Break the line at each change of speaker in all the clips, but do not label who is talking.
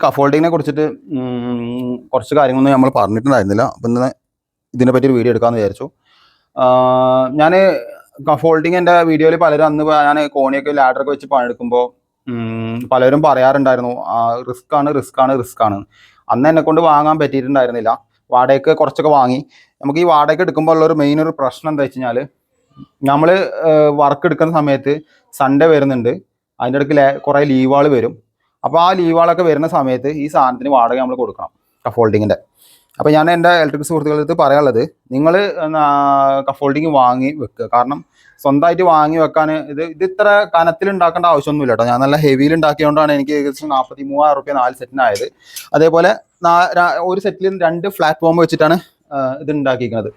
കഫോൾഡിങ്ങിനെ കുറിച്ചിട്ട് കുറച്ച് കാര്യങ്ങളൊന്നും നമ്മൾ പറഞ്ഞിട്ടുണ്ടായിരുന്നില്ല. അപ്പം ഇന്ന് ഇതിനെപ്പറ്റി ഒരു വീഡിയോ എടുക്കാമെന്ന് വിചാരിച്ചു. ഞാൻ കഫോൾഡിങ് എൻ്റെ വീഡിയോയിൽ പലരും അന്ന് ഞാൻ കോണിയൊക്കെ ലാഡറൊക്കെ വെച്ച് പണിയെടുക്കുമ്പോൾ പലരും പറയാറുണ്ടായിരുന്നു റിസ്ക് ആണ്. അന്ന് എന്നെ കൊണ്ട് വാങ്ങാൻ പറ്റിയിട്ടുണ്ടായിരുന്നില്ല. വാടകയ്ക്ക് കുറച്ചൊക്കെ വാങ്ങി. നമുക്ക് ഈ വാടകയ്ക്ക് എടുക്കുമ്പോൾ ഉള്ളൊരു മെയിൻ ഒരു പ്രശ്നം എന്താ വെച്ച് കഴിഞ്ഞാൽ, നമ്മൾ വർക്ക് എടുക്കുന്ന സമയത്ത് സൺഡേ വരുന്നുണ്ട്, അതിൻ്റെ ഇടയ്ക്ക് കുറേ ലീവുകൾ വരും. അപ്പോൾ ആ ലീവുകളൊക്കെ വരുന്ന സമയത്ത് ഈ സാധനത്തിന് വാടക നമ്മൾ കൊടുക്കണം, കഫോൾഡിങ്ങിൻ്റെ. അപ്പോൾ ഞാൻ എൻ്റെ ഇലക്ട്രിക് സുഹൃത്തുക്കളുടെ അടുത്ത് പറയാനുള്ളത്, നിങ്ങൾ കഫോൾഡിങ് വാങ്ങി വെക്കുക. കാരണം സ്വന്തമായിട്ട് വാങ്ങി വെക്കാൻ ഇത് ഇത്ര കനത്തിൽ ഉണ്ടാക്കേണ്ട ആവശ്യമൊന്നുമില്ല കേട്ടോ. ഞാൻ നല്ല ഹെവിയിൽ ഉണ്ടാക്കിയതുകൊണ്ടാണ് എനിക്ക് ഏകദേശം 43,000 റുപ്യ 4 സെറ്റിനായത്. അതേപോലെ ഒരു സെറ്റിൽ 2 പ്ലാറ്റ്ഫോം വെച്ചിട്ടാണ് ഇത് ഉണ്ടാക്കിയിരിക്കുന്നത്.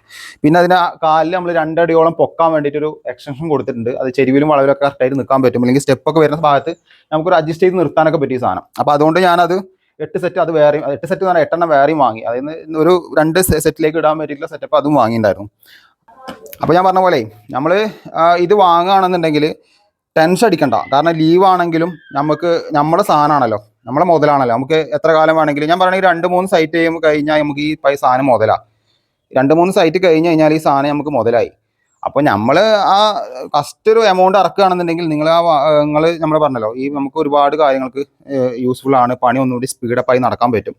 പിന്നെ അതിന് കാലിൽ നമ്മൾ 2 അടിയോളം പൊക്കാൻ വേണ്ടിയിട്ടൊരു എക്സ്റ്റൻഷൻ കൊടുത്തിട്ടുണ്ട്. അത് ചെരുവിലും വളവിലൊക്കെ കറക്റ്റായിട്ട് നിൽക്കാൻ പറ്റും. അല്ലെങ്കിൽ സ്റ്റെപ്പൊക്കെ വരുന്ന ഭാഗത്ത് നമുക്കൊരു അഡ്ജസ്റ്റ് ചെയ്ത് നിർത്താനൊക്കെ പറ്റിയ സാധനം. അപ്പോൾ അതുകൊണ്ട് ഞാനത് 8 സെറ്റ് അത് വേറെയും, 8 സെറ്റ് എന്ന് പറഞ്ഞാൽ 8 എണ്ണം വേറെയും വാങ്ങി. അതിൽ നിന്ന് ഒരു 2 സെറ്റിലേക്ക് ഇടാൻ പറ്റിയിട്ടുള്ള സെറ്റപ്പ് അതും വാങ്ങിയിട്ടുണ്ടായിരുന്നു. അപ്പോൾ ഞാൻ പറഞ്ഞ പോലെ നമ്മൾ ഇത് വാങ്ങുകയാണെന്നുണ്ടെങ്കിൽ ടെൻഷൻ അടിക്കണ്ട. കാരണം ലീവാണെങ്കിലും നമ്മുടെ സാധനമാണല്ലോ, നമ്മളെ മുതലാണല്ലോ. നമുക്ക് എത്ര കാലം വേണമെങ്കിലും, ഞാൻ പറയണമെങ്കിൽ 2-3 സൈറ്റ് ചെയ്യുമ്പോൾ കഴിഞ്ഞാൽ നമുക്ക് ഈ സാധനം മുതലാണ്. 2-3 സൈറ്റ് കഴിഞ്ഞ് കഴിഞ്ഞാൽ ഈ സാധനം നമുക്ക് മുതലായി. അപ്പോൾ നമ്മൾ ആ ഫസ്റ്റ് ഒരു എമൗണ്ട് ഇറക്കുകയാണെന്നുണ്ടെങ്കിൽ നിങ്ങൾ നമ്മൾ പറഞ്ഞല്ലോ, ഈ നമുക്ക് ഒരുപാട് കാര്യങ്ങൾക്ക് യൂസ്ഫുൾ ആണ്. പണി ഒന്നുകൂടി സ്പീഡപ്പായി നടക്കാൻ പറ്റും.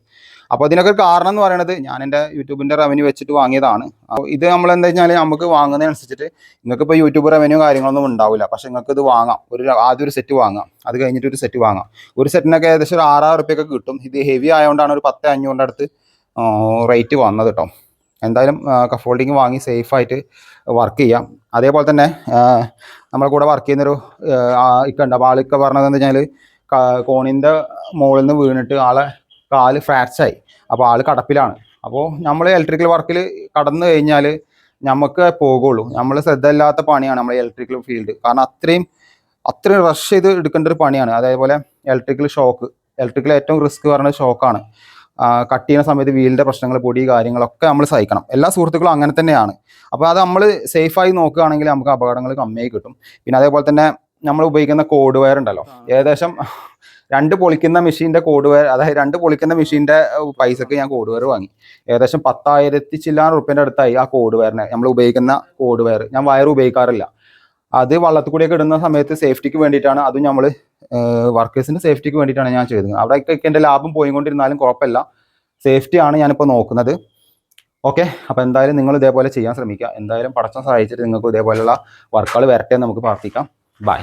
അപ്പോൾ ഇതിനൊക്കെ കാരണം എന്ന് പറയുന്നത്, ഞാൻ എൻ്റെ യൂട്യൂബിൻ്റെ റവന്യൂ വെച്ചിട്ട് വാങ്ങിയതാണ്. അപ്പോൾ ഇത് നമ്മൾ എന്താ വെച്ചാൽ നമുക്ക് വാങ്ങുന്നതിനനുസരിച്ചിട്ട് നിങ്ങൾക്കിപ്പോൾ യൂട്യൂബ് റവന്യൂ കാര്യങ്ങളൊന്നും ഉണ്ടാവില്ല. പക്ഷേ നിങ്ങൾക്ക് ഇത് വാങ്ങാം. ആദ്യം ഒരു സെറ്റ് വാങ്ങാം, അത് കഴിഞ്ഞിട്ട് ഒരു സെറ്റ് വാങ്ങാം. ഒരു സെറ്റിനൊക്കെ ഏകദേശം ഒരു 6,000 റുപ്യൊക്കെ കിട്ടും. ഇത് ഹെവി ആയതുകൊണ്ടാണ് ഒരു 10,500 അടുത്ത് റേറ്റ് വന്നത് കേട്ടോ. എന്തായാലും കഫോൾഡിങ് വാങ്ങി സേഫായിട്ട് വർക്ക് ചെയ്യാം. അതേപോലെ തന്നെ നമ്മളെ കൂടെ വർക്ക് ചെയ്യുന്നൊരു ഇക്കുണ്ട്. അപ്പോൾ ആളിക്ക പറഞ്ഞത് എന്താ വെച്ചാൽ, കോണിൻ്റെ മുകളിൽ നിന്ന് വീണിട്ട് ആളെ കാല് ഫ്രാക്ചറായി. അപ്പോൾ ആൾ കിടപ്പിലാണ്. അപ്പോൾ നമ്മൾ ഇലക്ട്രിക്കൽ വർക്കിൽ കടന്നു കഴിഞ്ഞാൽ നമുക്ക് പോകുള്ളൂ. നമ്മൾ ശ്രദ്ധയില്ലാത്ത പണിയാണ് നമ്മൾ ഇലക്ട്രിക്കൽ ഫീൽഡ്. കാരണം അത്രയും റഷ് ചെയ്ത് എടുക്കേണ്ട ഒരു പണിയാണ്. അതേപോലെ ഇലക്ട്രിക്കൽ ഏറ്റവും റിസ്ക് പറയുന്നത് ഷോക്കാണ്. കട്ട് ചെയ്യുന്ന സമയത്ത് വീലിൻ്റെ പ്രശ്നങ്ങൾ, പൊടി കാര്യങ്ങളൊക്കെ നമ്മൾ സഹിക്കണം. എല്ലാ സുഹൃത്തുക്കളും അങ്ങനെ തന്നെയാണ്. അപ്പോൾ അത് നമ്മൾ സേഫായി നോക്കുകയാണെങ്കിൽ നമുക്ക് അപകടങ്ങൾ കമ്മിയായി കിട്ടും. പിന്നെ അതേപോലെ തന്നെ നമ്മൾ ഉപയോഗിക്കുന്ന കോഡ് വയർ ഉണ്ടല്ലോ, ഏകദേശം 2 പൊളിക്കുന്ന മെഷീൻ്റെ കോഡ് വയർ, അതായത് 2 പൊളിക്കുന്ന മെഷീൻ്റെ പൈസക്ക് ഞാൻ കോഡ് വയർ വാങ്ങി. ഏകദേശം 10,000 ചില്ലാൻ റുപ്യൻ്റെ അടുത്തായി ആ കോഡ് വയറിന്. നമ്മൾ ഉപയോഗിക്കുന്ന കോഡ് വയർ, ഞാൻ വയർ ഉപയോഗിക്കാറില്ല. അത് വള്ളത്തിൽ കൂടിയൊക്കെ ഇടുന്ന സമയത്ത് സേഫ്റ്റിക്ക് വേണ്ടിയിട്ടാണ്. അതും നമ്മൾ വർക്കേഴ്സിൻ്റെ സേഫ്റ്റിക്ക് വേണ്ടിയിട്ടാണ് ഞാൻ ചെയ്തത്. അവിടെയൊക്കെ എൻ്റെ ലാഭം പോയിക്കൊണ്ടിരുന്നാലും കുഴപ്പമില്ല, സേഫ്റ്റിയാണ് ഞാനിപ്പോൾ നോക്കുന്നത്. ഓക്കെ, അപ്പോൾ എന്തായാലും നിങ്ങൾ ഇതേപോലെ ചെയ്യാൻ ശ്രമിക്കുക. എന്തായാലും പടച്ചോൻ സഹായിച്ചിട്ട് നിങ്ങൾക്ക് ഇതേപോലെയുള്ള വർക്കുകൾ വരട്ടെ എന്ന് നമുക്ക് പ്രാർത്ഥിക്കാം. ബൈ.